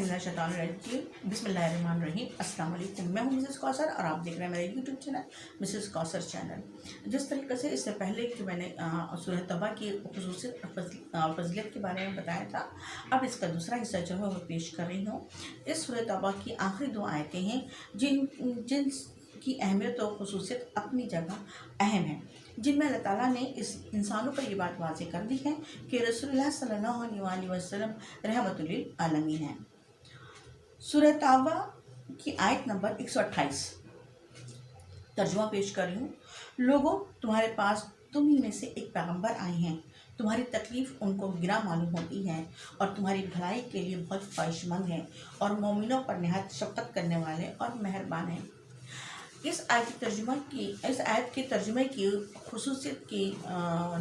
बिस्मिल्लाहिर्रहमानिर्रहीम बिस्मिल्लाहिर्रहमानिर्रहीम। अस्सलाम वालेकुम। मैं हूं मिसेस कौसर और आप देख रहे हैं मेरा YouTube channel Mrs Kausar channel. जिस तरीके से इससे पहले कि मैंने सूरह तौबा की खुसूसियत फजीलत के बारे में बताया था, अब इसका दूसरा हिस्सा जो है वो पेश कर रही हूँ। इस सूरह तौबा की आखिरी 2 आयतें हैं जिन की अहमियत और खुसूसियत अपनी जगह अहम है, जिनमें अल्लाह ताला ने इस इंसानों पर ये बात वाज़ेह कर दी है कि रसूलुल्लाह सल्लल्लाहु अलैहि वसल्लम रहमतुल लिल आलमीन है। सूरह तौबा की आयत नंबर 128 तर्जुमा पेश कर रही हूँ। लोगों, तुम्हारे पास तुम ही में से एक पैगंबर आए हैं, तुम्हारी तकलीफ़ उनको गिरा मालूम होती है और तुम्हारी भलाई के लिए बहुत ख्वाहिशमंद है और मोमिनों पर निहायत शफ़क़त करने वाले और मेहरबान हैं। इस आयत के तर्जुमे की खुसूसियत की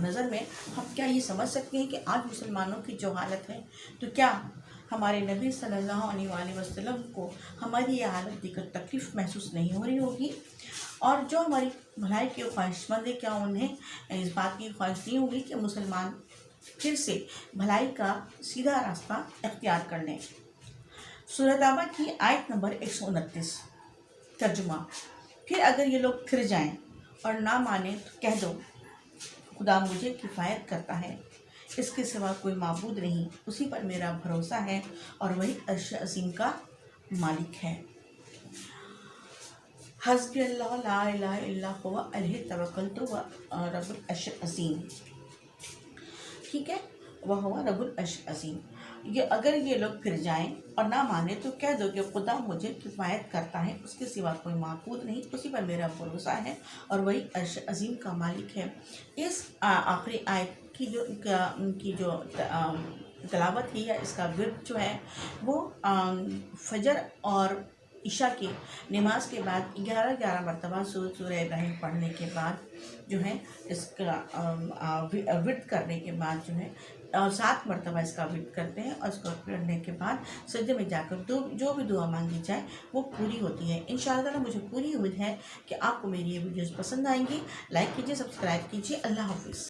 नज़र में हम क्या ये समझ सकते हैं कि आज मुसलमानों की जो हालत है, तो क्या हमारे नबी सल्लल्लाहु अलैहि वसल्लम को हमारी ये हालत देखकर तकलीफ़ महसूस नहीं हो रही होगी, और जो हमारी भलाई के ख्वाहिशमंद है, क्या उन्हें इस बात की ख्वाहिश नहीं होगी कि मुसलमान फिर से भलाई का सीधा रास्ता इख्तियार कर लें। सूरह तौबा की आयत नंबर 129 तर्जुमा। फिर अगर ये लोग फिर जाएं और ना माने तो कह दो, खुदा मुझे किफ़ायत करता है, इसके सिवा कोई माबूद नहीं, उसी पर मेरा भरोसा है और वही अर्श अज़ीम का मालिक है। हस्बी अल्लाह ला इलाहा इल्ला हुवा अलैहि तवक्कलतु व रब्बुल अर्शिल अज़ीम। ठीक है, वह हुआ रब्बुल अर्शिल अज़ीम। अगर ये लोग फिर जाएं और ना माने तो कह दो कि खुदा मुझे किफ़ायत करता है, उसके सिवा कोई माबूद नहीं, उसी पर मेरा भरोसा है और वही अर्श अज़ीम का मालिक है। इस आखिरी आयत की जो तलावत है या इसका विर्द जो है वो फजर और इशा की नमाज के बाद 11 मरतबा सूरह इब्राहिम पढ़ने के बाद जो है इसका विर्द करने के बाद जो है 7 मरतबा इसका विर्द करते हैं और इसको पढ़ने के बाद सजदे में जाकर जो भी दुआ मांगी जाए वो पूरी होती है। इंशाअल्लाह मुझे पूरी उम्मीद है कि आपको मेरी ये वीडियोस पसंद आएंगी। लाइक कीजिए, सब्सक्राइब कीजिए। अल्लाह हाफिज़।